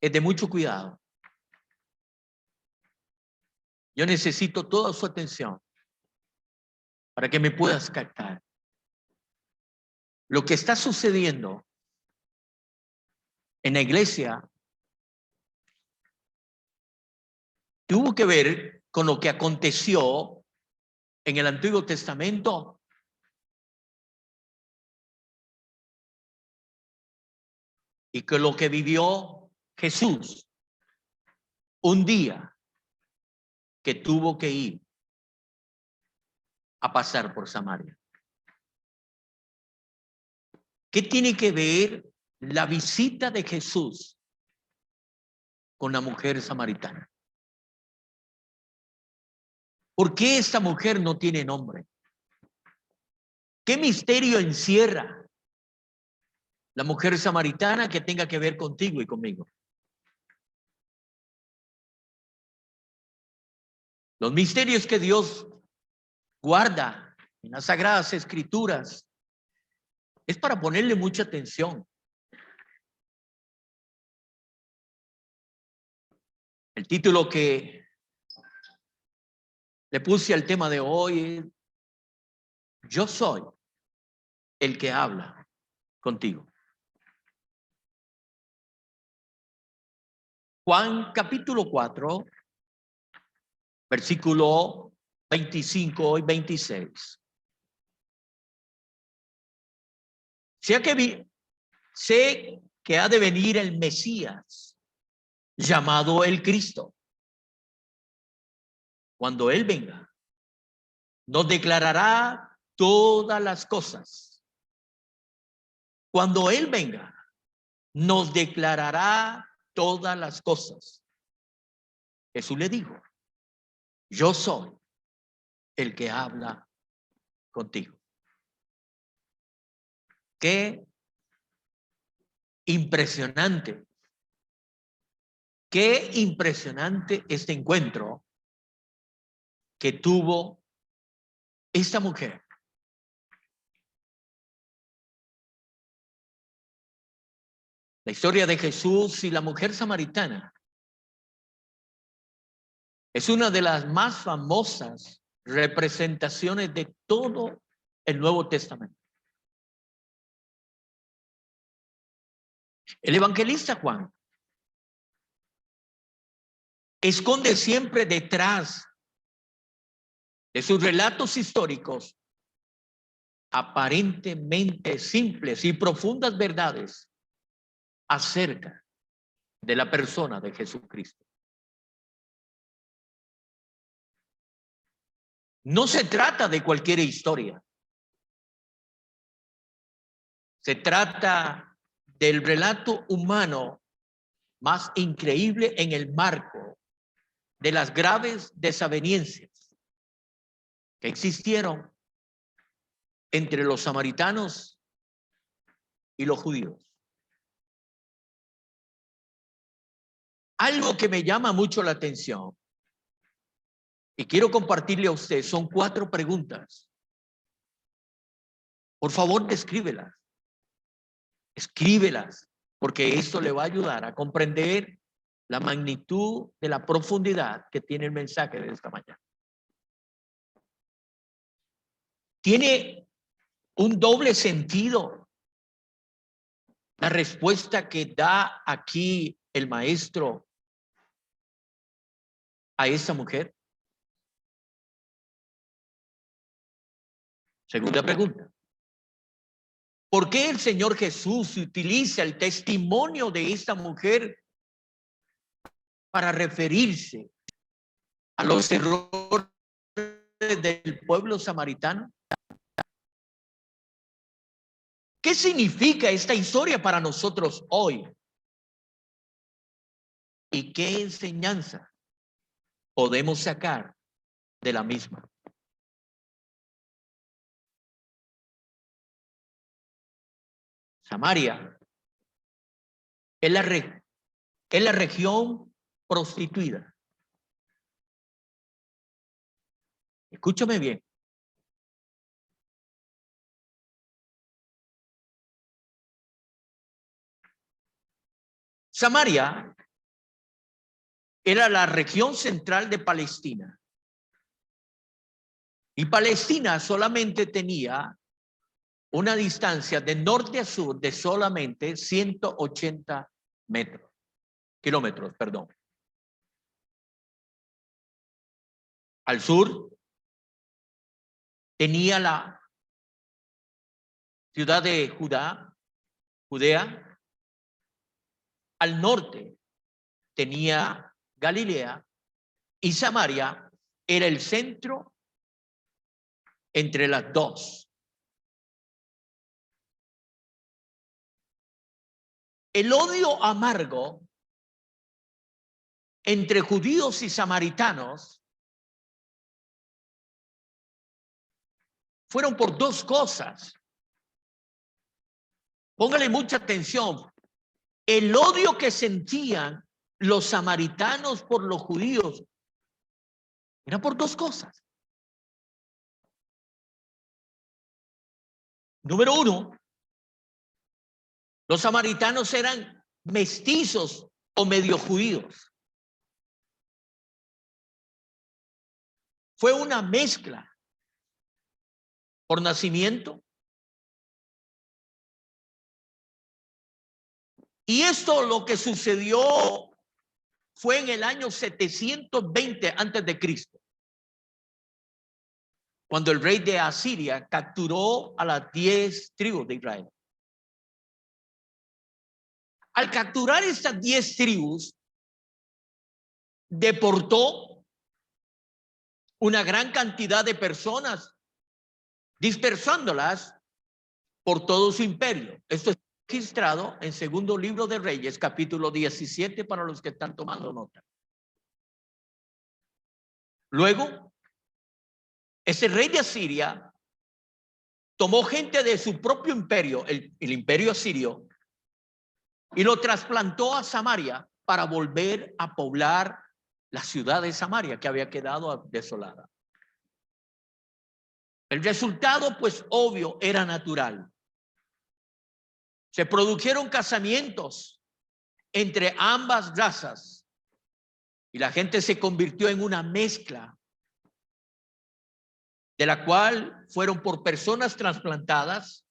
es de mucho cuidado. Yo necesito toda su atención para que me puedas captar. Lo que está sucediendo en la iglesia tuvo que ver con lo que aconteció en el Antiguo Testamento y que lo que vivió Jesús un día que tuvo que ir a pasar por Samaria. ¿Qué tiene que ver la visita de Jesús con la mujer samaritana? ¿Por qué esta mujer no tiene nombre? ¿Qué misterio encierra la mujer samaritana que tenga que ver contigo y conmigo? Los misterios que Dios guarda en las Sagradas Escrituras es para ponerle mucha atención. El título que le puse al tema de hoy es: Yo soy el que habla contigo. Juan capítulo 4, versículo 25 y 26. Sé que ha de venir el Mesías, llamado el Cristo. Cuando Él venga, nos declarará todas las cosas. Cuando Él venga, nos declarará todas las cosas. Jesús le dijo: Yo soy el que habla contigo. Qué impresionante, qué impresionante este encuentro que tuvo esta mujer. La historia de Jesús y la mujer samaritana es una de las más famosas representaciones de todo el Nuevo Testamento. El evangelista Juan esconde siempre detrás de sus relatos históricos aparentemente simples y profundas verdades acerca de la persona de Jesucristo. No se trata de cualquier historia. Se trata del relato humano más increíble en el marco de las graves desavenencias que existieron entre los samaritanos y los judíos. Algo que me llama mucho la atención y quiero compartirle a usted son 4 preguntas. Por favor, escríbelas, porque esto le va a ayudar a comprender la magnitud de la profundidad que tiene el mensaje de esta mañana. Tiene un doble sentido la respuesta que da aquí el maestro a esta mujer. Segunda pregunta: ¿por qué el Señor Jesús utiliza el testimonio de esta mujer para referirse a los errores del pueblo samaritano? ¿Qué significa esta historia para nosotros hoy? ¿Y qué enseñanza podemos sacar de la misma? Samaria es la región prostituida. Escúchame bien. Samaria era la región central de Palestina. Y Palestina solamente tenía una distancia de norte a sur de solamente 180 kilómetros, perdón. Al sur tenía la ciudad de Judea. Al norte tenía Galilea y Samaria era el centro entre las dos. El odio amargo entre judíos y samaritanos fueron por dos cosas. Póngale mucha atención. El odio que sentían los samaritanos por los judíos era por dos cosas. Número uno, los samaritanos eran mestizos o medio judíos. Fue una mezcla por nacimiento. Y esto lo que sucedió fue en el año 720 antes de Cristo, cuando el rey de Asiria capturó a las 10 tribus de Israel. Al capturar estas 10 tribus, deportó una gran cantidad de personas, dispersándolas por todo su imperio. Esto es registrado en Segundo Libro de Reyes, capítulo 17, para los que están tomando nota. Luego, ese rey de Asiria tomó gente de su propio imperio, el imperio asirio, y lo trasplantó a Samaria para volver a poblar la ciudad de Samaria, que había quedado desolada. El resultado, pues obvio, era natural. Se produjeron casamientos entre ambas razas y la gente se convirtió en una mezcla de la cual fueron por personas trasplantadas.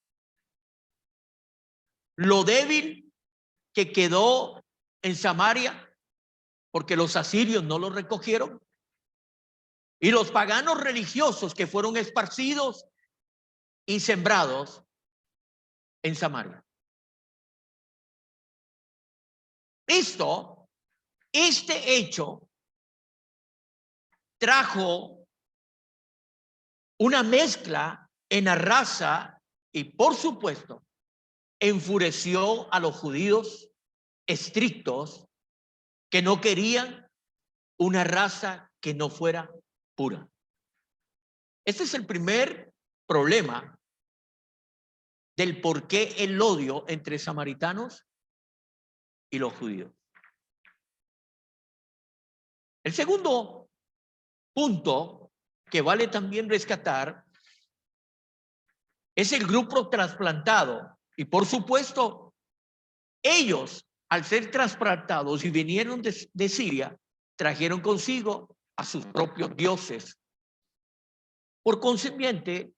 Lo débil que quedó en Samaria, porque los asirios no lo recogieron, y los paganos religiosos que fueron esparcidos y sembrados en Samaria. Este hecho trajo una mezcla en la raza y, por supuesto, enfureció a los judíos estrictos que no querían una raza que no fuera pura. Este es el primer problema del por qué el odio entre samaritanos y los judíos. El segundo punto que vale también rescatar es el grupo trasplantado. Y por supuesto, ellos, al ser trasplantados y vinieron de Siria, trajeron consigo a sus propios dioses. Por consiguiente,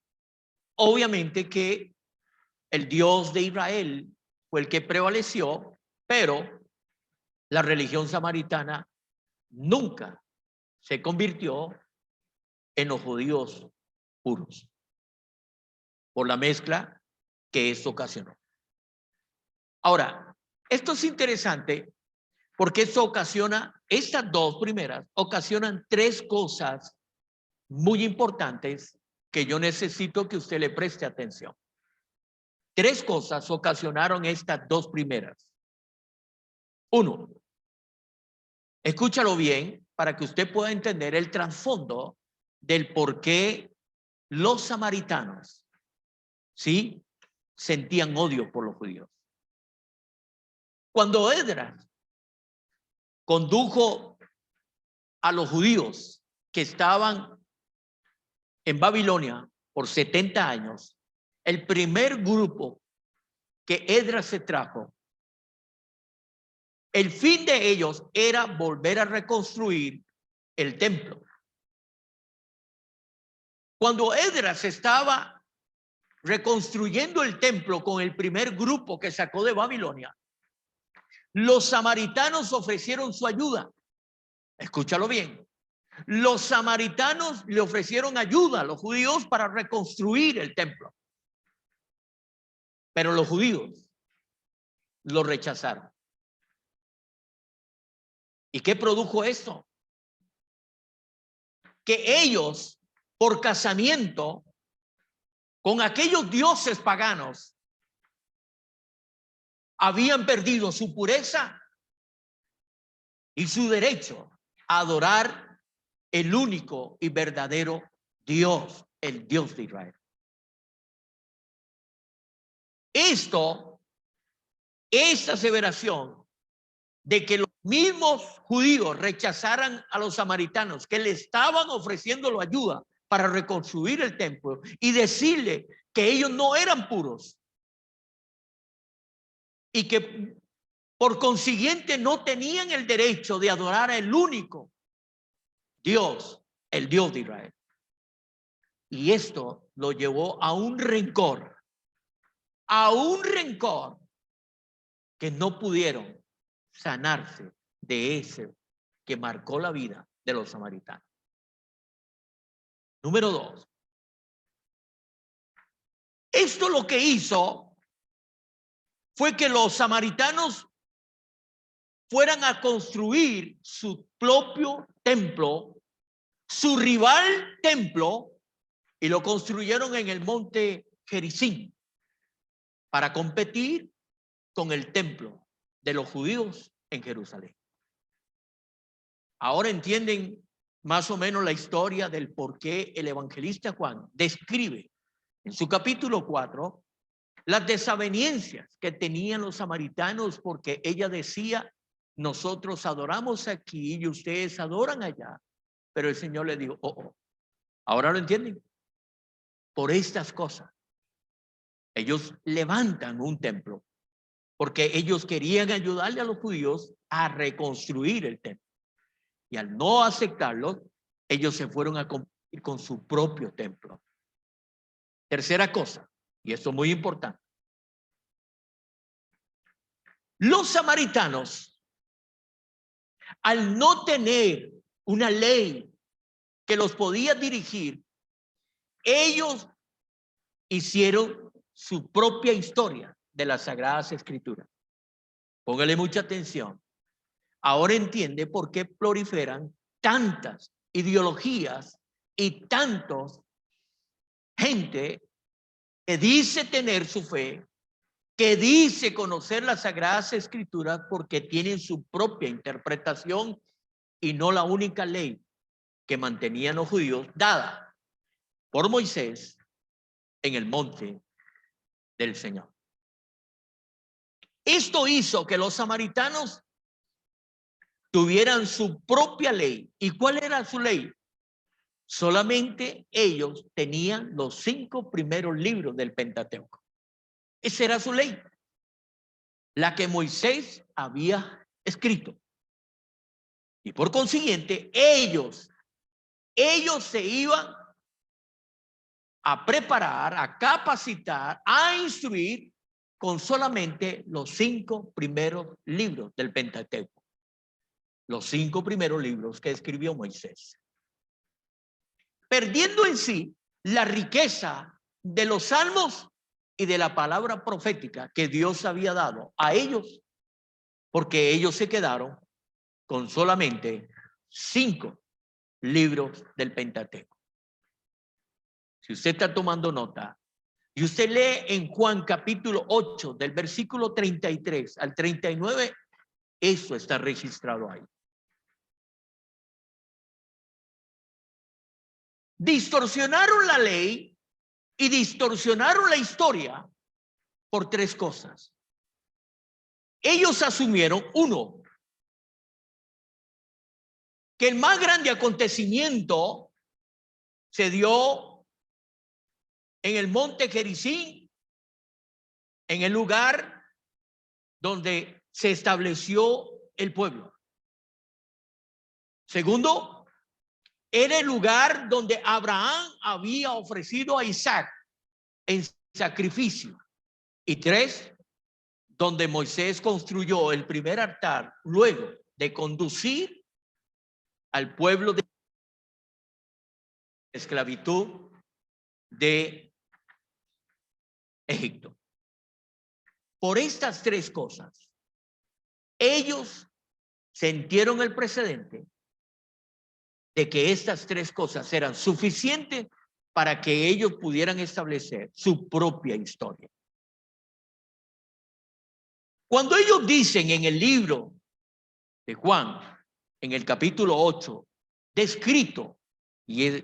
obviamente que el Dios de Israel fue el que prevaleció, pero la religión samaritana nunca se convirtió en los judíos puros, por la mezcla que esto ocasionó. Ahora, esto es interesante porque esto ocasiona, estas dos primeras ocasionan tres cosas muy importantes que yo necesito que usted le preste atención. Tres cosas ocasionaron estas dos primeras. Uno, escúchalo bien para que usted pueda entender el trasfondo del por qué los samaritanos, ¿sí?, sentían odio por los judíos. Cuando Esdras condujo a los judíos que estaban en Babilonia por 70 años, el primer grupo que Esdras se trajo El fin de ellos era volver a reconstruir el templo. Cuando Esdras estaba reconstruyendo el templo con el primer grupo que sacó de Babilonia, los samaritanos ofrecieron su ayuda. Escúchalo bien. Los samaritanos le ofrecieron ayuda a los judíos para reconstruir el templo. Pero los judíos lo rechazaron. ¿Y qué produjo esto? Que ellos, por casamiento con aquellos dioses paganos, habían perdido su pureza y su derecho a adorar el único y verdadero Dios, el Dios de Israel. Esta aseveración de que los mismos judíos rechazaran a los samaritanos que le estaban ofreciendo la ayuda para reconstruir el templo y decirle que ellos no eran puros y que por consiguiente no tenían el derecho de adorar al único Dios, el Dios de Israel. Y esto lo llevó a un rencor que no pudieron sanarse de ese que marcó la vida de los samaritanos. Número 2. Esto lo que hizo fue que los samaritanos fueran a construir su propio templo, su rival templo, y lo construyeron en el monte Gerizim para competir con el templo de los judíos en Jerusalén. Ahora entienden más o menos la historia del por qué el evangelista Juan describe en su capítulo 4 las desavenencias que tenían los samaritanos, porque ella decía: nosotros adoramos aquí y ustedes adoran allá. Pero el Señor le dijo: ahora lo entienden. Por estas cosas ellos levantan un templo, porque ellos querían ayudarle a los judíos a reconstruir el templo. Y al no aceptarlo, ellos se fueron a competir con su propio templo. Tercera cosa, y esto es muy importante. Los samaritanos, al no tener una ley que los podía dirigir, ellos hicieron su propia historia de las Sagradas Escrituras. Póngale mucha atención. Ahora entiende por qué proliferan tantas ideologías y tantos gente que dice tener su fe, que dice conocer las Sagradas Escrituras, porque tienen su propia interpretación y no la única ley que mantenían los judíos dada por Moisés en el monte del Señor. Esto hizo que los samaritanos tuvieran su propia ley. ¿Y cuál era su ley? Solamente ellos tenían los 5 primeros libros del Pentateuco. Esa era su ley, la que Moisés había escrito. Y por consiguiente, ellos se iban a preparar, a capacitar, a instruir con solamente los 5 primeros libros del Pentateuco. Los 5 primeros libros que escribió Moisés. Perdiendo en sí la riqueza de los salmos y de la palabra profética que Dios había dado a ellos, porque ellos se quedaron con solamente 5 libros del Pentateuco. Si usted está tomando nota y usted lee en Juan capítulo 8 del versículo 33 al 39, eso está registrado ahí. Distorsionaron la ley y distorsionaron la historia por 3 cosas. Ellos asumieron, 1, que el más grande acontecimiento se dio en el monte Gerizim, en el lugar donde se estableció el pueblo. Segundo, era el lugar donde Abraham había ofrecido a Isaac en sacrificio. Y tres, donde Moisés construyó el primer altar luego de conducir al pueblo de esclavitud de Egipto. Por estas tres cosas, ellos sintieron el precedente de que estas tres cosas eran suficientes para que ellos pudieran establecer su propia historia. Cuando ellos dicen en el libro de Juan, en el capítulo 8, descrito y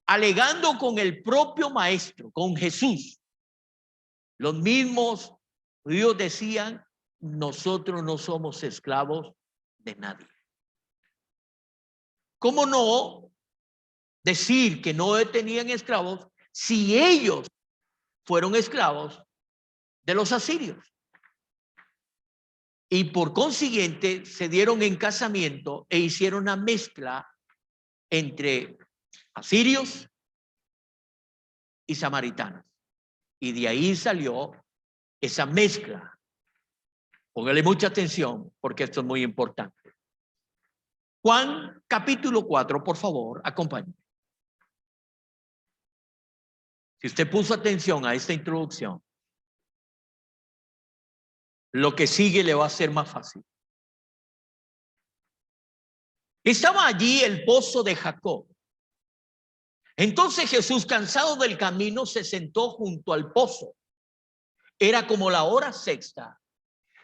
alegando con el propio maestro, con Jesús, los mismos judíos decían, nosotros no somos esclavos de nadie. ¿Cómo no decir que no tenían esclavos si ellos fueron esclavos de los asirios? Y por consiguiente se dieron en casamiento e hicieron una mezcla entre asirios y samaritanos. Y de ahí salió esa mezcla. Póngale mucha atención porque esto es muy importante. Juan capítulo 4, por favor, acompáñeme. Si usted puso atención a esta introducción, lo que sigue le va a ser más fácil. Estaba allí el pozo de Jacob. Entonces Jesús, cansado del camino, se sentó junto al pozo. Era como la hora sexta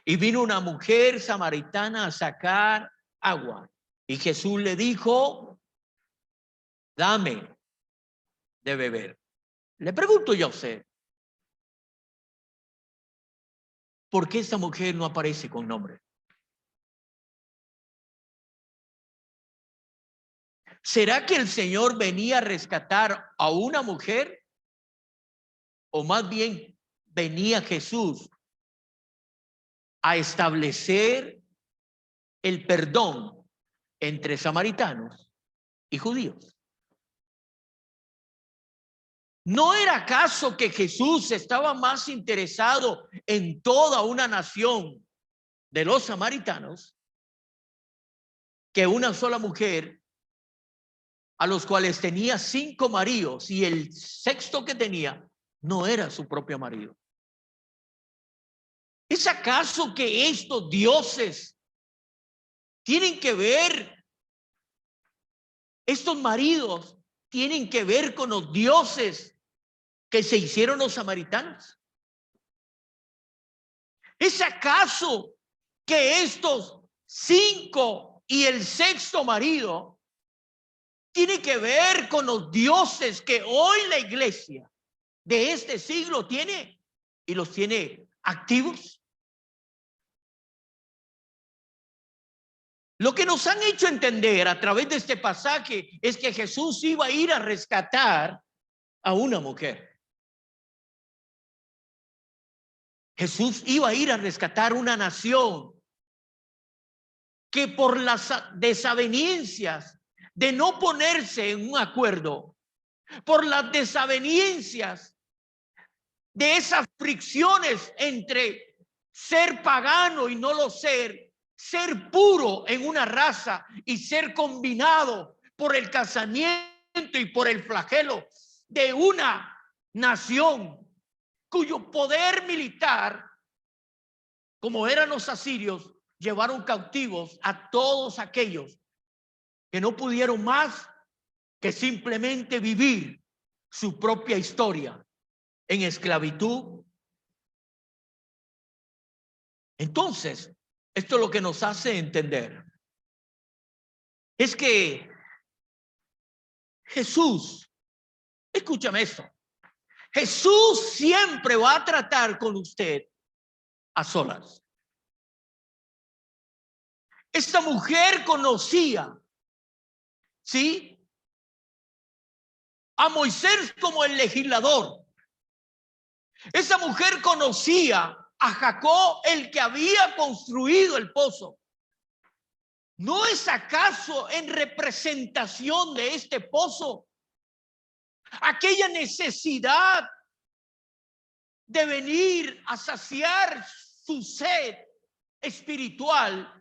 y vino una mujer samaritana a sacar agua. Y Jesús le dijo, dame de beber. Le pregunto yo a usted, ¿por qué esta mujer no aparece con nombre? ¿Será que el Señor venía a rescatar a una mujer? ¿O más bien venía Jesús a establecer el perdón entre samaritanos y judíos? ¿No era acaso que Jesús estaba más interesado en toda una nación de los samaritanos que una sola mujer, a los cuales tenía 5 maridos y el sexto que tenía no era su propio marido? ¿Es acaso que estos dioses tienen que ver, estos maridos tienen que ver con los dioses que se hicieron los samaritanos? ¿Es acaso que estos 5 y el sexto marido tiene que ver con los dioses que hoy la iglesia de este siglo tiene y los tiene activos? Lo que nos han hecho entender a través de este pasaje es que Jesús iba a ir a rescatar a una mujer. Jesús iba a ir a rescatar una nación que por las desavenencias de no ponerse en un acuerdo, por las desavenencias de esas fricciones entre ser pagano y no lo ser puro en una raza y ser combinado por el casamiento y por el flagelo de una nación cuyo poder militar, como eran los asirios, llevaron cautivos a todos aquellos que no pudieron más que simplemente vivir su propia historia en esclavitud. Entonces, esto lo que nos hace entender es que Jesús, escúchame esto, Jesús siempre va a tratar con usted a solas. Esta mujer conocía, ¿sí?, a Moisés como el legislador. Esa mujer conocía a Jacob, el que había construido el pozo. ¿No es acaso en representación de este pozo aquella necesidad de venir a saciar su sed espiritual,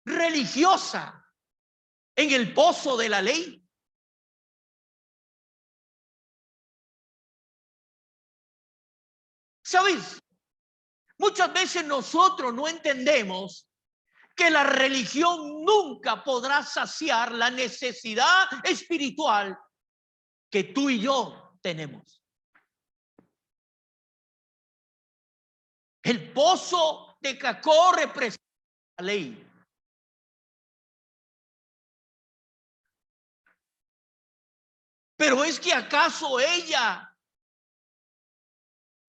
religiosa, en el pozo de la ley? ¿Sabes? Muchas veces nosotros no entendemos que la religión nunca podrá saciar la necesidad espiritual que tú y yo tenemos. El pozo de Jacó representa la ley. Pero es que acaso ella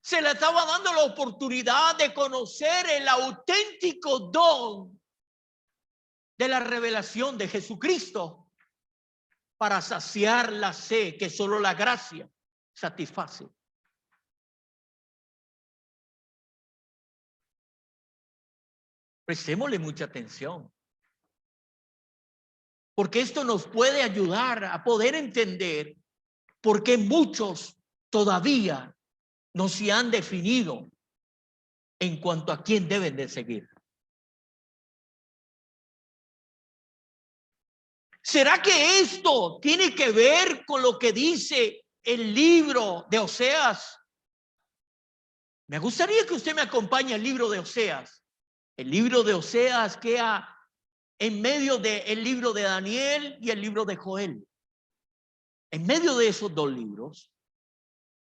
se le estaba dando la oportunidad de conocer el auténtico don de la revelación de Jesucristo para saciar la sed que solo la gracia satisface. Prestémosle mucha atención, porque esto nos puede ayudar a poder entender por qué muchos todavía no se han definido en cuanto a quién deben de seguir. ¿Será que esto tiene que ver con lo que dice el libro de Oseas? Me gustaría que usted me acompañe al libro de Oseas. El libro de Oseas queda en medio del libro de Daniel y el libro de Joel. En medio de esos dos libros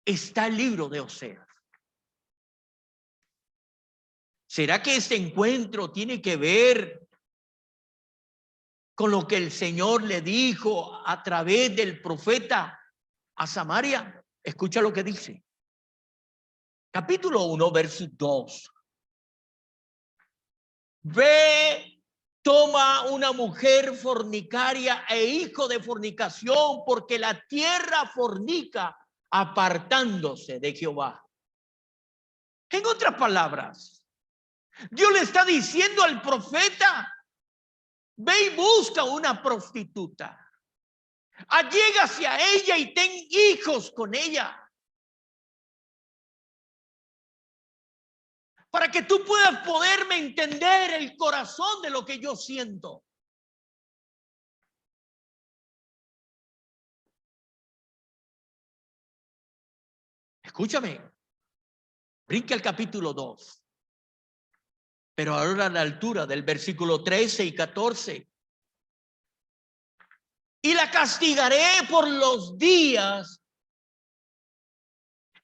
está el libro de Oseas. ¿Será que este encuentro tiene que ver con lo que el Señor le dijo a través del profeta a Samaria? Escucha lo que dice. Capítulo 1, verso 2. Ve, toma una mujer fornicaria e hijo de fornicación, porque la tierra fornica apartándose de Jehová. En otras palabras, Dios le está diciendo al profeta: ve y busca una prostituta, allégase a ella y ten hijos con ella, para que tú puedas poderme entender el corazón de lo que yo siento. Escúchame, brinca el capítulo 2, pero ahora a la altura del versículo 13 y 14. Y la castigaré por los días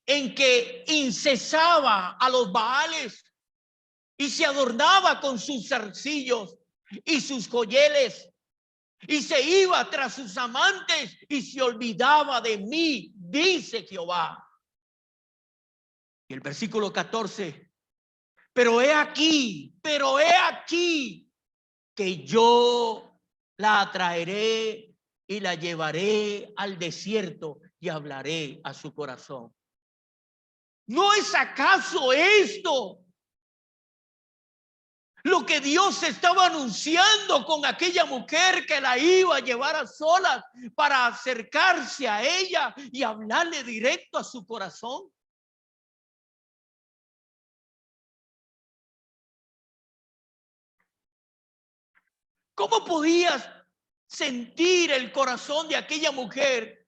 en que incesaba a los Baales y se adornaba con sus zarcillos y sus joyeles, y se iba tras sus amantes y se olvidaba de mí, dice Jehová. Y el versículo 14, pero he aquí que yo la atraeré y la llevaré al desierto y hablaré a su corazón. ¿No es acaso esto lo que Dios estaba anunciando con aquella mujer que la iba a llevar a solas para acercarse a ella y hablarle directo a su corazón? ¿Cómo podías sentir el corazón de aquella mujer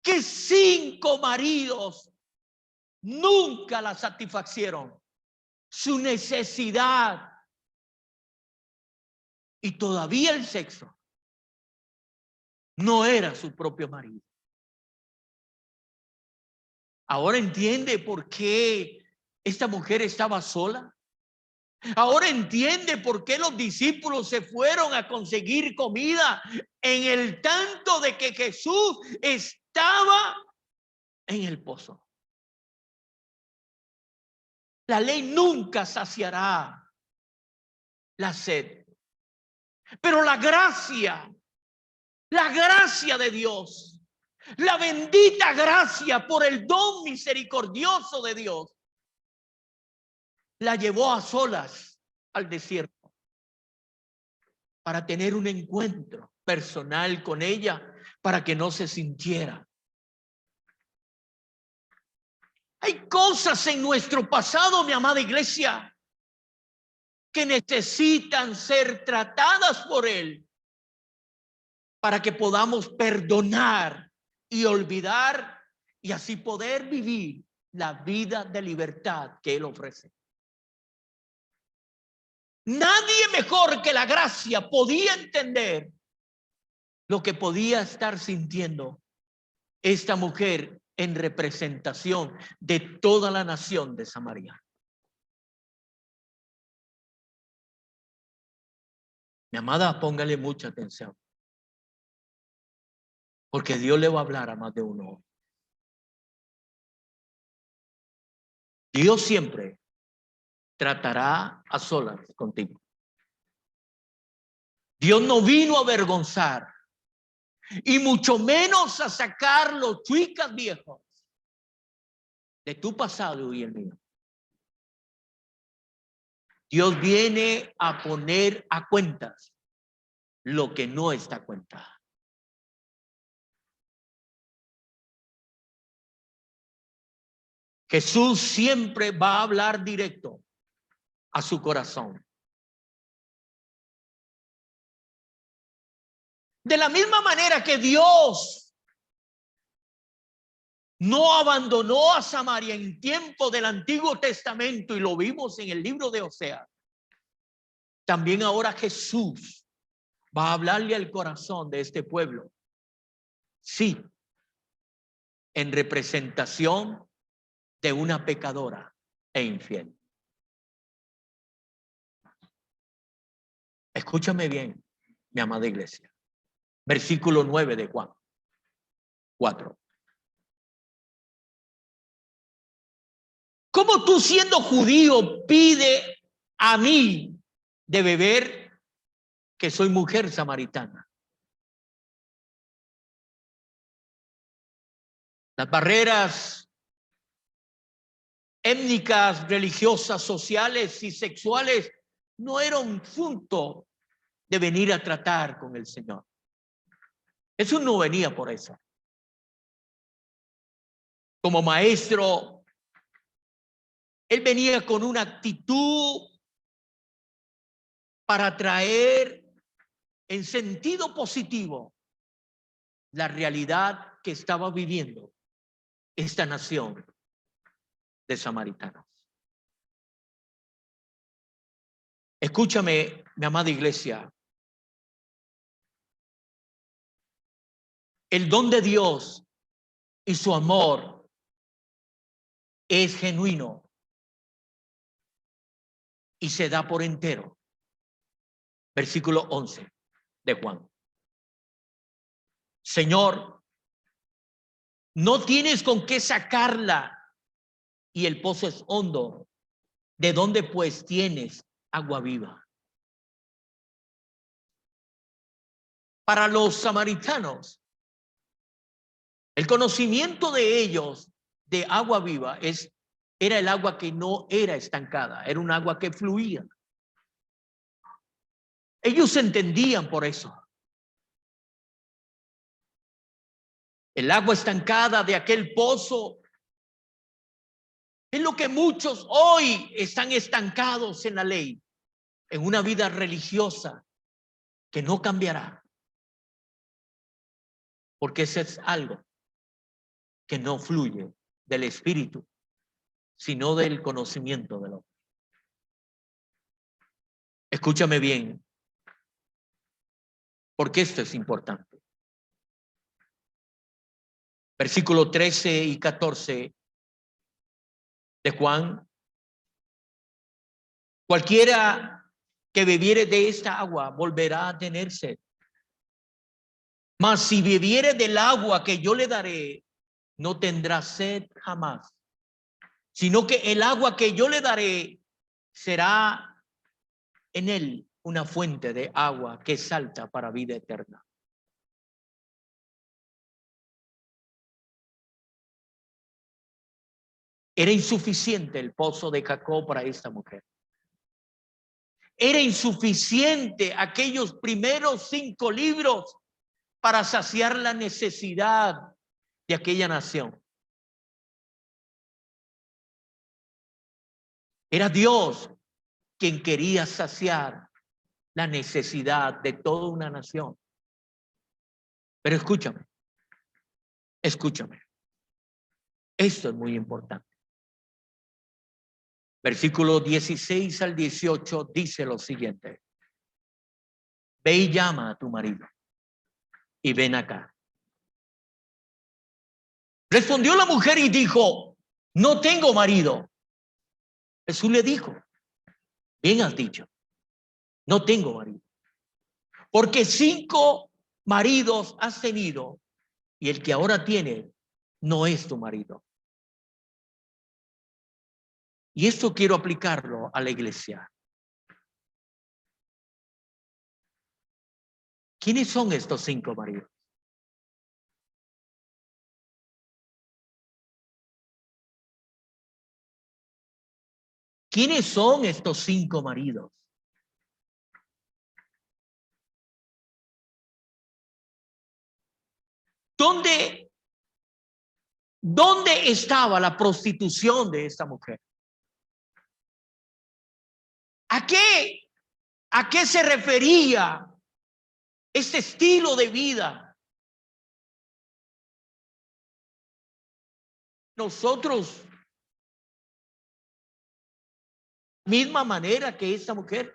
que 5 maridos nunca la satisfacieron su necesidad y todavía el sexo no era su propio marido? Ahora entiende por qué esta mujer estaba sola. Ahora entiende por qué los discípulos se fueron a conseguir comida en el tanto de que Jesús estaba en el pozo. La ley nunca saciará la sed, pero la gracia de Dios, la bendita gracia por el don misericordioso de Dios, la llevó a solas al desierto para tener un encuentro personal con ella, para que no se sintiera. Hay cosas en nuestro pasado, mi amada iglesia, que necesitan ser tratadas por Él para que podamos perdonar y olvidar y así poder vivir la vida de libertad que Él ofrece. Nadie mejor que la gracia podía entender lo que podía estar sintiendo esta mujer en representación de toda la nación de Samaria. Mi amada, póngale mucha atención, porque Dios le va a hablar a más de uno. Dios siempre tratará a solas contigo. Dios no vino a avergonzar y mucho menos a sacar los chuicas viejos de tu pasado y el mío. Dios viene a poner a cuentas lo que no está a cuenta. Jesús siempre va a hablar directo a su corazón. De la misma manera que Dios no abandonó a Samaria en tiempo del Antiguo Testamento, y lo vimos en el libro de Oseas, también ahora Jesús va a hablarle al corazón de este pueblo. Sí, en representación de una pecadora e infiel. Escúchame bien, mi amada iglesia. Versículo 9 de Juan 4. ¿Cómo tú, siendo judío, pide a mí de beber, que soy mujer samaritana? Las barreras étnicas, religiosas, sociales y sexuales no eran un punto de venir a tratar con el Señor. Jesús no venía por eso. Como maestro, Él venía con una actitud para traer en sentido positivo la realidad que estaba viviendo esta nación de samaritanos. Escúchame, mi amada iglesia. El don de Dios y su amor es genuino y se da por entero. Versículo 11 de Juan. Señor, no tienes con qué sacarla y el pozo es hondo. ¿De dónde pues tienes agua viva? Para los samaritanos, el conocimiento de ellos de agua viva era el agua que no era estancada, era un agua que fluía. Ellos entendían por eso. El agua estancada de aquel pozo es lo que muchos hoy están estancados en la ley, en una vida religiosa que no cambiará. Porque ese es algo que no fluye del espíritu, sino del conocimiento del hombre. Escúchame bien, porque esto es importante. Versículo 13 y 14 de Juan. Cualquiera que bebiere de esta agua volverá a tener sed. Mas si bebiere del agua que yo le daré, no tendrá sed jamás, sino que el agua que yo le daré será en él una fuente de agua que salta para vida eterna. Era insuficiente el pozo de Jacob para esta mujer. era insuficiente aquellos primeros 5 libros para saciar la necesidad de aquella nación. Era Dios quien quería saciar la necesidad de toda una nación. Pero escúchame, escúchame. Esto es muy importante. Versículo 16 al 18 dice lo siguiente. Ve y llama a tu marido y ven acá. Respondió la mujer y dijo, no tengo marido. Jesús le dijo, bien has dicho, no tengo marido. Porque 5 maridos has tenido y el que ahora tiene no es tu marido. Y esto quiero aplicarlo a la iglesia. ¿Quiénes son estos 5 maridos? ¿Quiénes son estos 5 maridos? ¿Dónde estaba la prostitución de esta mujer? ¿A qué se refería este estilo de vida? Nosotros, misma manera que esta mujer.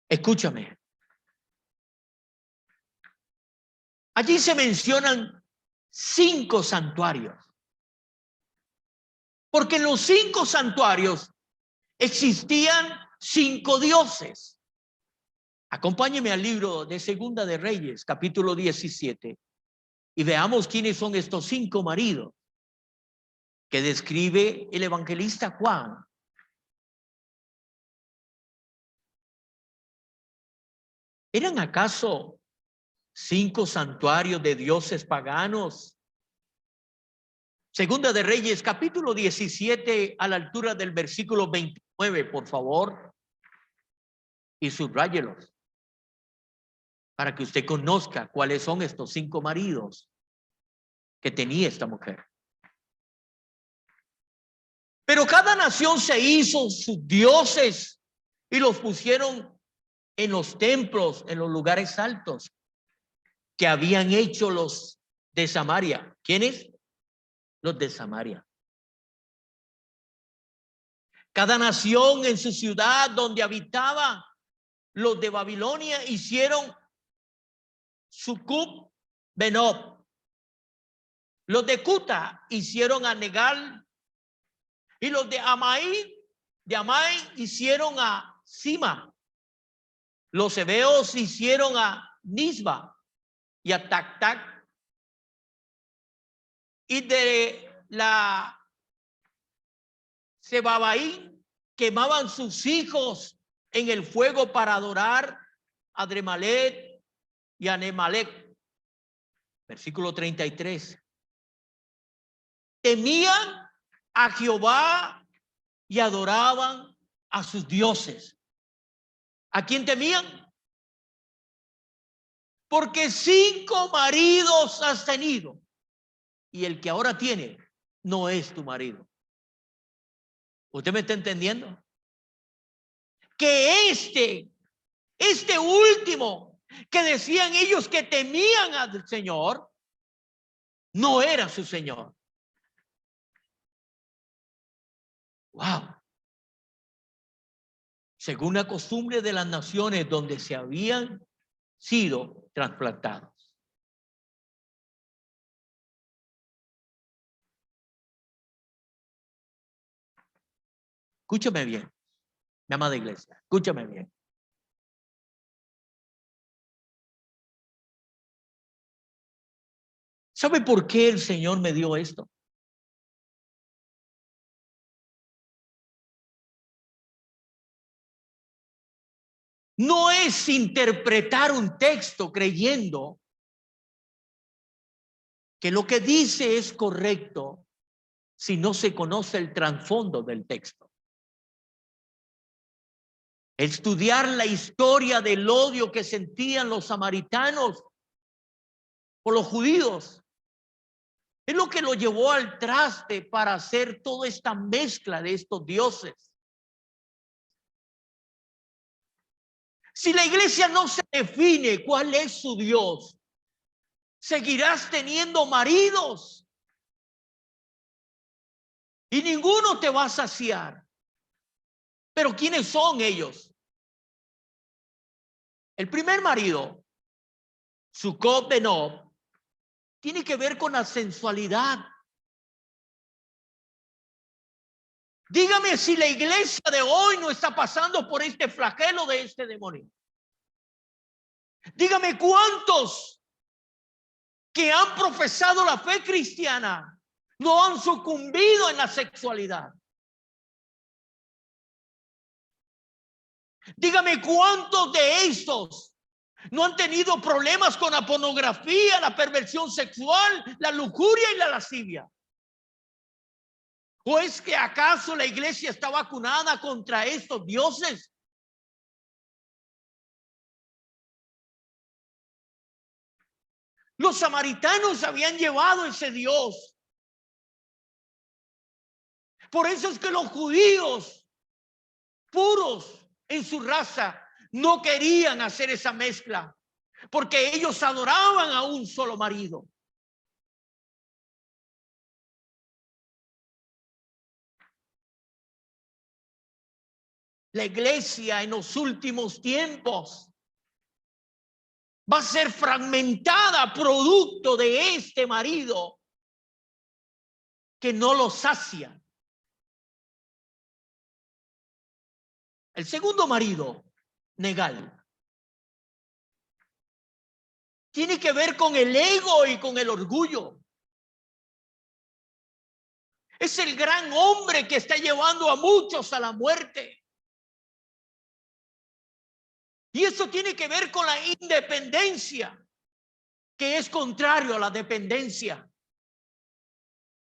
Escúchame. Allí se mencionan 5 santuarios. Porque en los 5 santuarios existían 5 dioses. Acompáñeme al libro de Segunda de Reyes, capítulo 17, y veamos quiénes son estos 5 maridos que describe el evangelista Juan. ¿Eran acaso 5 santuarios de dioses paganos? Segunda de Reyes, capítulo 17, a la altura del versículo 29, por favor, y subráyelos, para que usted conozca cuáles son estos 5 maridos que tenía esta mujer. Pero cada nación se hizo sus dioses y los pusieron en los templos, en los lugares altos que habían hecho los de Samaria. ¿Quiénes? Los de Samaria. Cada nación en su ciudad donde habitaba, los de Babilonia hicieron Sucub Benob. Los de Cuta hicieron a Negal. Y los de Amai hicieron a Sima. Los hebeos hicieron a Nisba y a Tactac. Y de la Sebabaín quemaban sus hijos en el fuego para adorar a Adremalec y a Nemalec. Versículo 33. Temían a Jehová y adoraban a sus dioses. ¿A quién temían? Porque 5 maridos has tenido y el que ahora tiene no es tu marido. ¿Usted me está entendiendo? Que este último que decían ellos que temían al Señor, no era su Señor. Wow. Según la costumbre de las naciones donde se habían sido trasplantados. Escúchame bien, mi amada iglesia, escúchame bien. ¿Sabe por qué el Señor me dio esto? No es interpretar un texto creyendo que lo que dice es correcto si no se conoce el trasfondo del texto. Estudiar la historia del odio que sentían los samaritanos por los judíos es lo que lo llevó al traste para hacer toda esta mezcla de estos dioses. Si la iglesia no se define cuál es su Dios, seguirás teniendo maridos y ninguno te va a saciar. Pero ¿quiénes son ellos? El primer marido, Sucot Benob, tiene que ver con la sensualidad. Dígame si la iglesia de hoy no está pasando por este flagelo de este demonio. Dígame cuántos que han profesado la fe cristiana no han sucumbido en la sexualidad. Dígame cuántos de estos no han tenido problemas con la pornografía, la perversión sexual, la lujuria y la lascivia. ¿O es que acaso la iglesia está vacunada contra estos dioses? Los samaritanos habían llevado ese Dios. Por eso es que los judíos puros en su raza no querían hacer esa mezcla, porque ellos adoraban a un solo marido. La iglesia en los últimos tiempos va a ser fragmentada producto de este marido que no lo sacia. El segundo marido, Negal, tiene que ver con el ego y con el orgullo. Es el gran hombre que está llevando a muchos a la muerte. Y eso tiene que ver con la independencia, que es contrario a la dependencia.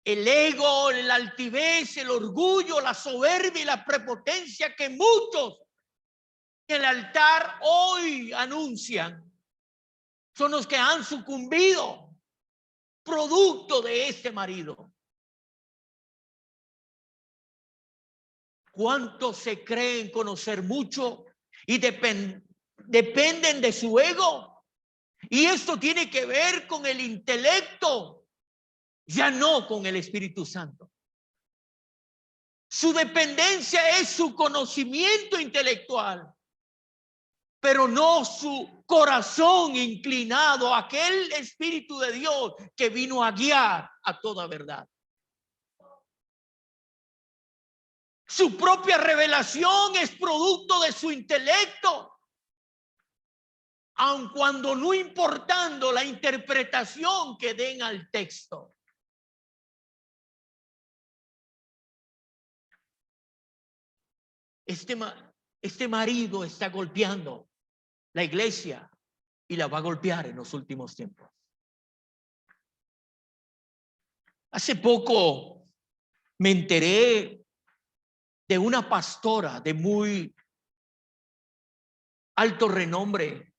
El ego, la altivez, el orgullo, la soberbia y la prepotencia que muchos en el altar hoy anuncian son los que han sucumbido producto de este marido. ¿Cuántos se creen conocer mucho y dependen de su ego? Y esto tiene que ver con el intelecto, ya no con el Espíritu Santo. Su dependencia es su conocimiento intelectual, pero no su corazón inclinado a aquel Espíritu de Dios que vino a guiar a toda verdad. Su propia revelación es producto de su intelecto, aun cuando no importando la interpretación que den al texto. Este marido está golpeando la iglesia y la va a golpear en los últimos tiempos. Hace poco me enteré de una pastora de muy alto renombre.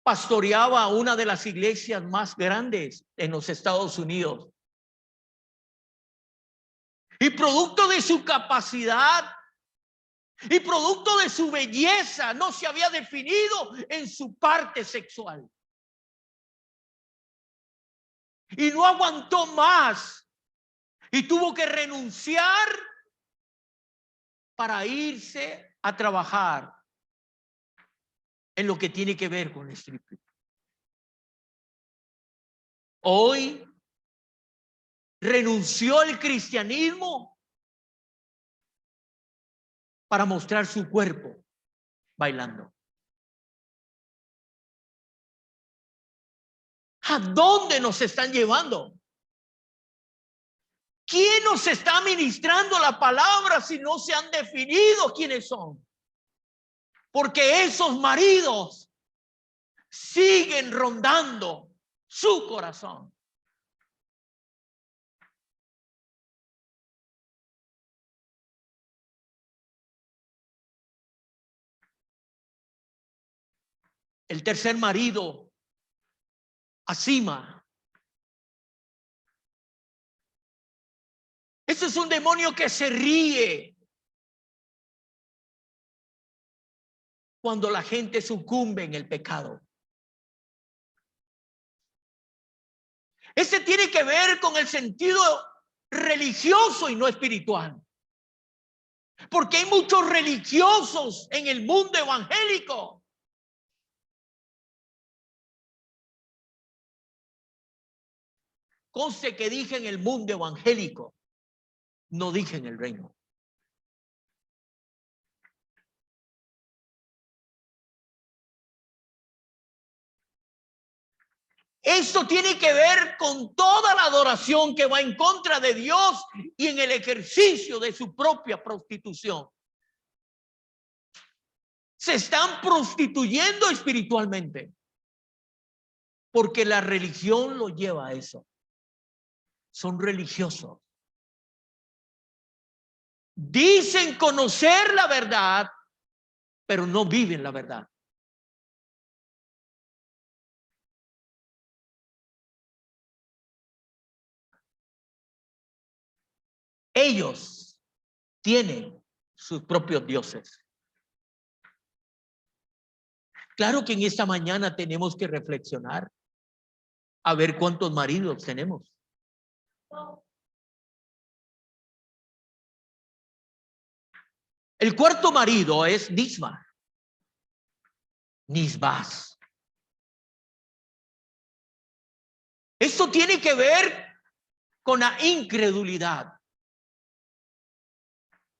Pastoreaba una de las iglesias más grandes en los Estados Unidos. Y producto de su capacidad y producto de su belleza, no se había definido en su parte sexual. Y no aguantó más y tuvo que renunciar para irse a trabajar en lo que tiene que ver con el striptease. Hoy renunció al cristianismo para mostrar su cuerpo bailando. ¿A dónde nos están llevando? ¿Quién nos está ministrando la palabra si no se han definido quiénes son? Porque esos maridos siguen rondando su corazón. El tercer marido, Acima. Este es un demonio que se ríe cuando la gente sucumbe en el pecado. Este tiene que ver con el sentido religioso y no espiritual. Porque hay muchos religiosos en el mundo evangélico. Conste que dije en el mundo evangélico, no dije en el reino. Esto tiene que ver con toda la adoración que va en contra de Dios y en el ejercicio de su propia prostitución. Se están prostituyendo espiritualmente porque la religión lo lleva a eso. Son religiosos. Dicen conocer la verdad, pero no viven la verdad. Ellos tienen sus propios dioses. Claro que en esta mañana tenemos que reflexionar a ver cuántos maridos tenemos. El cuarto marido es Nisba. Nisbas. Esto tiene que ver con la incredulidad.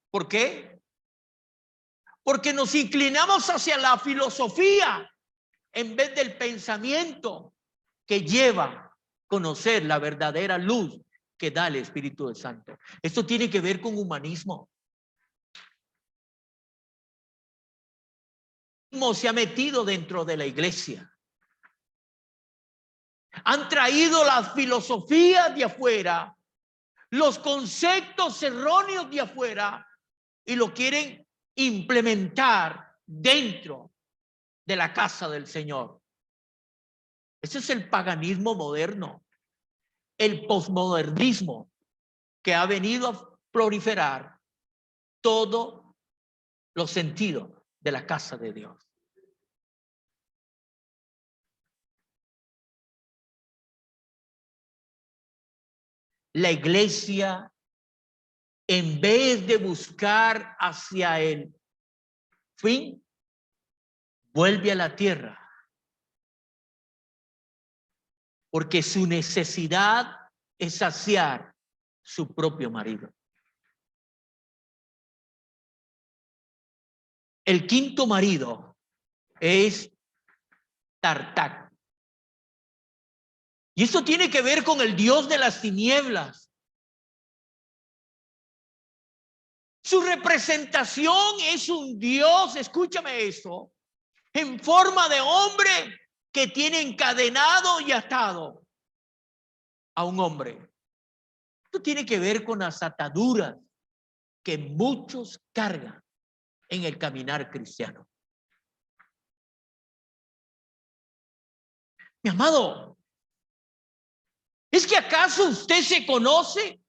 ¿Por qué? Porque nos inclinamos hacia la filosofía en vez del pensamiento que lleva a conocer la verdadera luz que da el Espíritu Santo. Esto tiene que ver con humanismo. Se ha metido dentro de la iglesia. Han traído las filosofías de afuera, los conceptos erróneos de afuera y lo quieren implementar dentro de la casa del Señor. Ese es el paganismo moderno, el posmodernismo que ha venido a proliferar todos los sentidos de la casa de Dios. La iglesia, en vez de buscar hacia el fin, vuelve a la tierra. Porque su necesidad es saciar su propio marido. El quinto marido es Tartak. Y esto tiene que ver con el Dios de las tinieblas. Su representación es un Dios, escúchame esto, en forma de hombre que tiene encadenado y atado a un hombre. Esto tiene que ver con las ataduras que muchos cargan en el caminar cristiano. Mi amado, ¿es que acaso usted se conoce?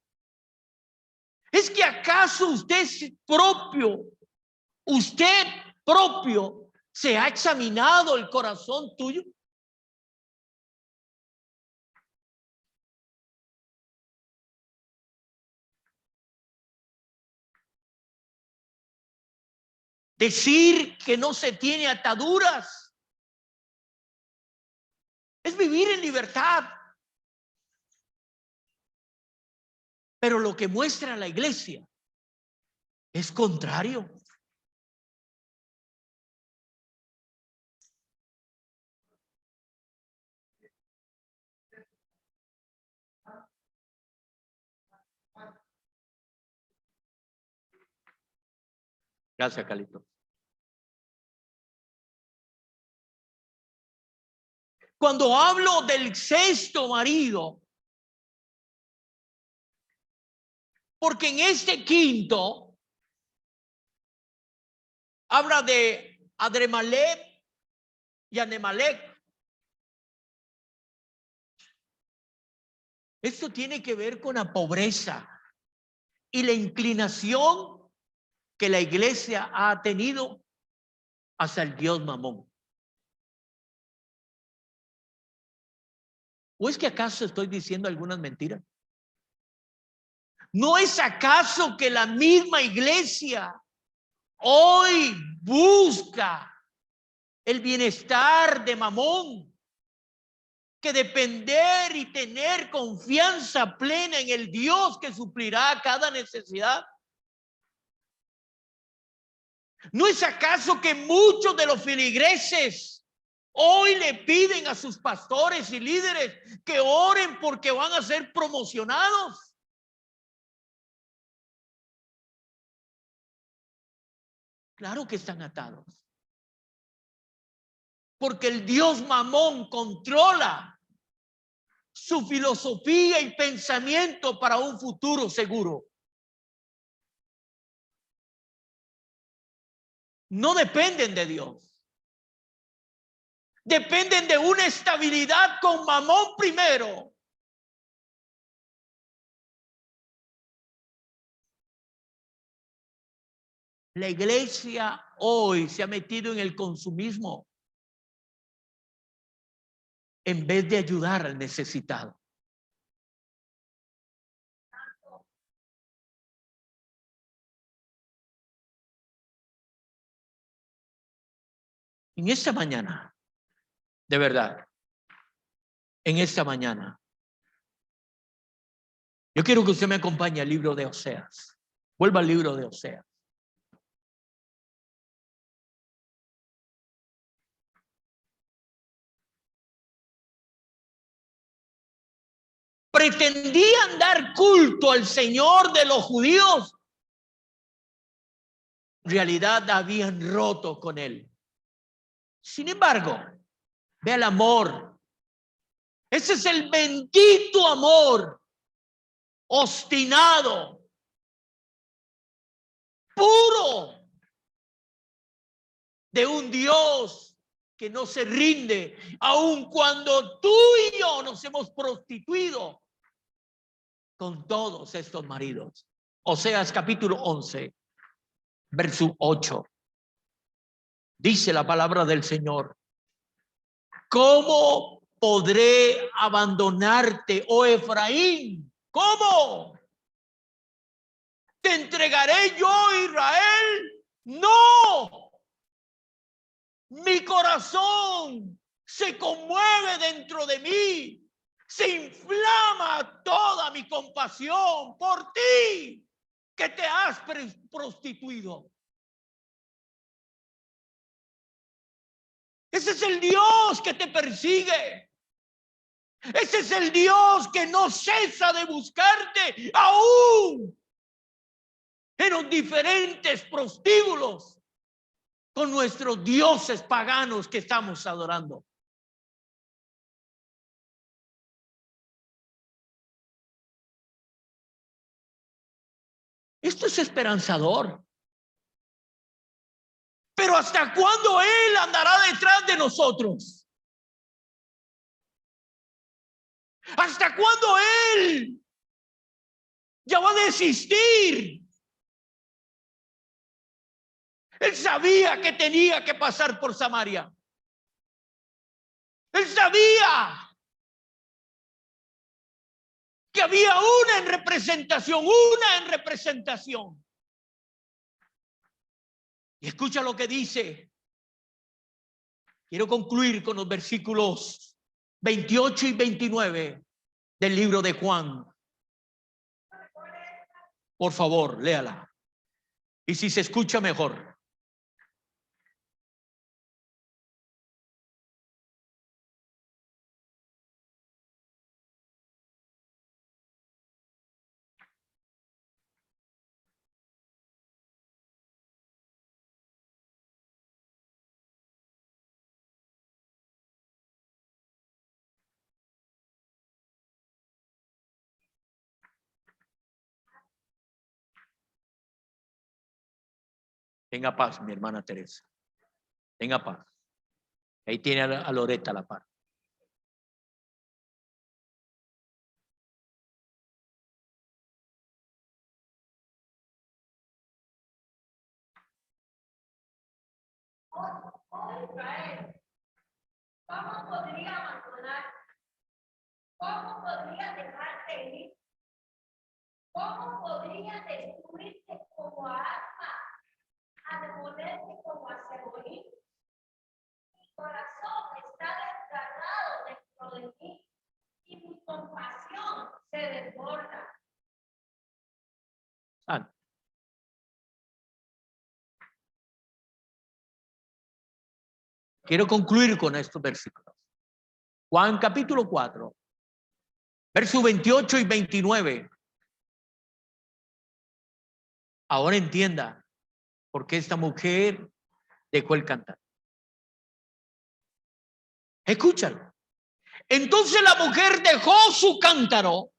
¿Es que acaso usted propio se ha examinado el corazón tuyo? Decir que no se tiene ataduras es vivir en libertad. Pero lo que muestra la iglesia es contrario. Gracias, Calito. Cuando hablo del sexto marido, porque en este quinto habla de Adremalec y Anemalec. Esto tiene que ver con la pobreza y la inclinación que la iglesia ha tenido hacia el Dios Mamón. ¿O es que acaso estoy diciendo algunas mentiras? ¿No es acaso que la misma iglesia hoy busca el bienestar de Mamón, que depender y tener confianza plena en el Dios que suplirá cada necesidad? ¿No es acaso que muchos de los feligreses hoy le piden a sus pastores y líderes que oren porque van a ser promocionados? Claro que están atados, porque el Dios Mamón controla su filosofía y pensamiento para un futuro seguro. No dependen de Dios. Dependen de una estabilidad con Mamón primero. La iglesia hoy se ha metido en el consumismo en vez de ayudar al necesitado. En esta mañana, de verdad, en esta mañana, yo quiero que usted me acompañe al libro de Oseas. Vuelva al libro de Oseas. Pretendían dar culto al Señor de los judíos. En realidad habían roto con él. Sin embargo, ve el amor. Ese es el bendito amor obstinado, puro, de un Dios que no se rinde, aun cuando tú y yo nos hemos prostituido con todos estos maridos. Oseas capítulo 11, verso 8. Dice la palabra del Señor: ¿cómo podré abandonarte, oh Efraín? ¿Cómo? ¿Te entregaré yo, Israel? No. Mi corazón se conmueve dentro de mí. Se inflama toda mi compasión por ti, que te has prostituido. Ese es el Dios que te persigue. Ese es el Dios que no cesa de buscarte aún en los diferentes prostíbulos con nuestros dioses paganos que estamos adorando. Esto es esperanzador. Pero ¿hasta cuándo Él andará detrás de nosotros? ¿Hasta cuándo Él ya va a desistir? Él sabía que tenía que pasar por Samaria. Él sabía que había una en representación. Y escucha lo que dice. Quiero concluir con los versículos 28 y 29 del libro de Juan. Por favor, léala. Y si se escucha mejor. Tenga paz, mi hermana Teresa. Tenga paz. Ahí tiene a Loreta a la par. ¿Cómo podría abandonar? ¿Cómo podría dejarte ir? ¿Cómo podría destruirte como a alma, a devolverte como a cebollín? Mi corazón está desgarrado dentro de mí y mi compasión se desborda. Ah. Quiero concluir con estos versículos. Juan capítulo 4, versos 28 y 29. Ahora entienda por qué esta mujer dejó el cantar. Escúchalo. Entonces la mujer dejó su cántaro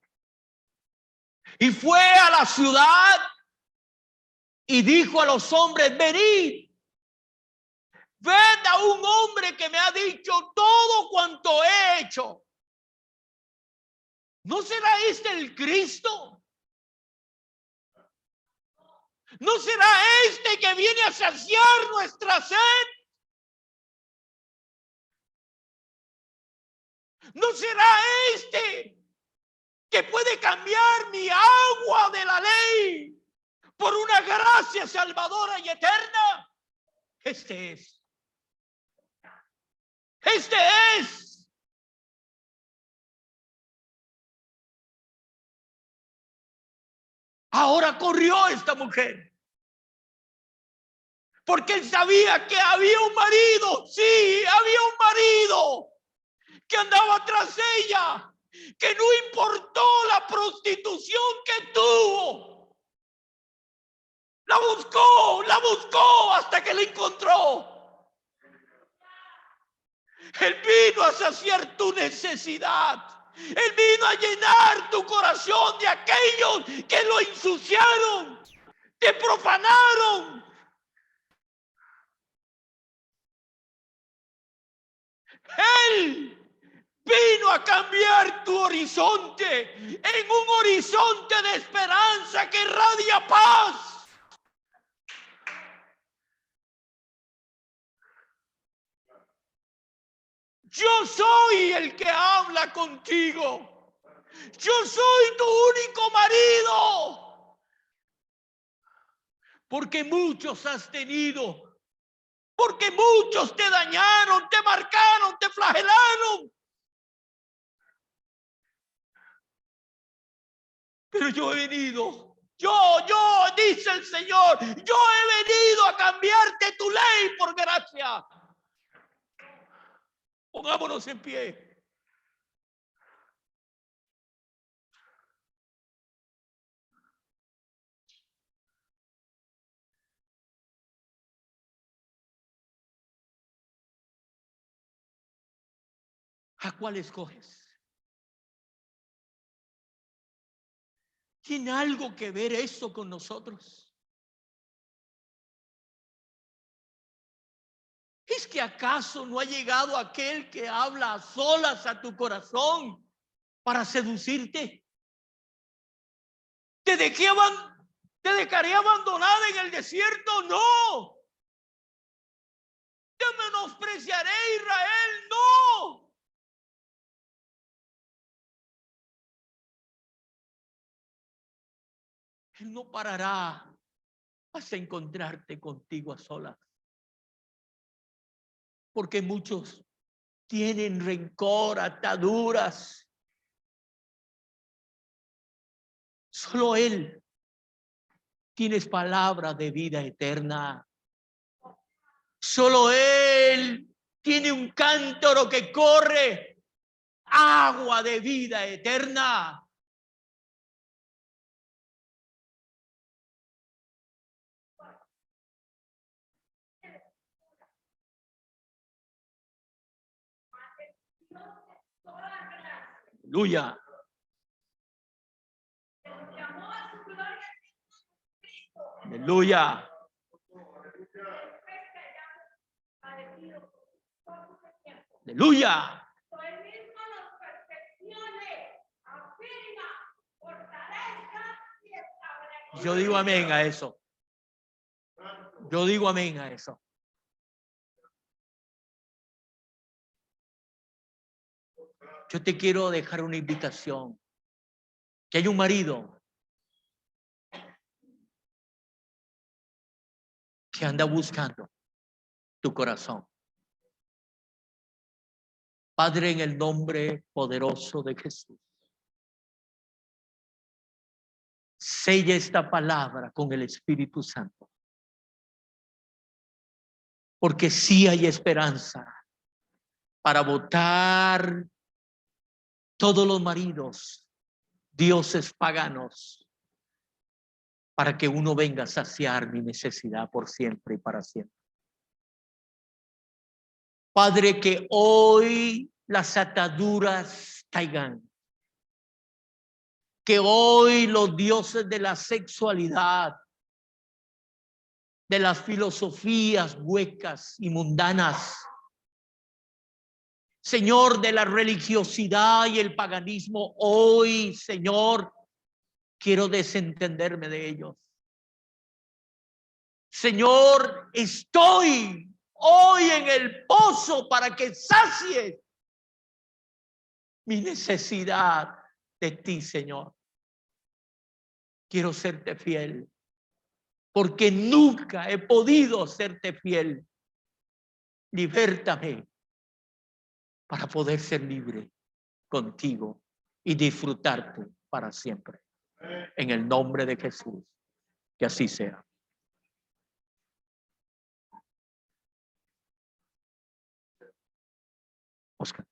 y fue a la ciudad y dijo a los hombres: venid, ved a un hombre que me ha dicho todo cuanto he hecho. ¿No será este el Cristo? ¿No será este que viene a saciar nuestra sed? ¿No será este que puede cambiar mi agua de la ley por una gracia salvadora y eterna? Este es. Este es. Ahora corrió esta mujer, porque él sabía que había un marido. Sí, había un marido que andaba tras ella, que no importó la prostitución que tuvo. La buscó hasta que la encontró. Él vino a saciar tu necesidad. Él vino a llenar tu corazón de aquellos que lo ensuciaron, te profanaron. Él vino a cambiar tu horizonte en un horizonte de esperanza que irradia paz. Yo soy el que habla contigo. Yo soy tu único marido. Porque muchos has tenido. Porque muchos te dañaron, te marcaron, te flagelaron. Pero yo he venido. Dice el Señor, yo he venido a cambiarte tu ley por gracia. Pongámonos en pie. ¿A cuál escoges? ¿Tiene algo que ver eso con nosotros? ¿Es que acaso no ha llegado aquel que habla a solas a tu corazón para seducirte? ¿Te dejaré abandonada en el desierto? No. ¿Te menospreciaré, Israel? No. Él no parará hasta encontrarte contigo a solas. Porque muchos tienen rencor, ataduras. Solo Él tienes palabra de vida eterna. Solo Él tiene un cántaro que corre agua de vida eterna. Aleluya. Aleluya. Aleluya. Él mismo nos perfeccione, afirma, fortalezca y establece. Yo digo amén a eso. Yo digo amén a eso. Yo te quiero dejar una invitación. Que hay un marido que anda buscando tu corazón. Padre, en el nombre poderoso de Jesús, sella esta palabra con el Espíritu Santo. Porque sí hay esperanza para botar todos los maridos, dioses paganos, para que uno venga a saciar mi necesidad por siempre y para siempre. Padre, que hoy las ataduras caigan. Que hoy los dioses de la sexualidad, de las filosofías huecas y mundanas, Señor, de la religiosidad y el paganismo, hoy, Señor, quiero desentenderme de ellos. Señor, estoy hoy en el pozo para que sacies mi necesidad de ti, Señor. Quiero serte fiel, porque nunca he podido serte fiel. Libértame para poder ser libre contigo y disfrutarte para siempre. En el nombre de Jesús, que así sea. Oscar.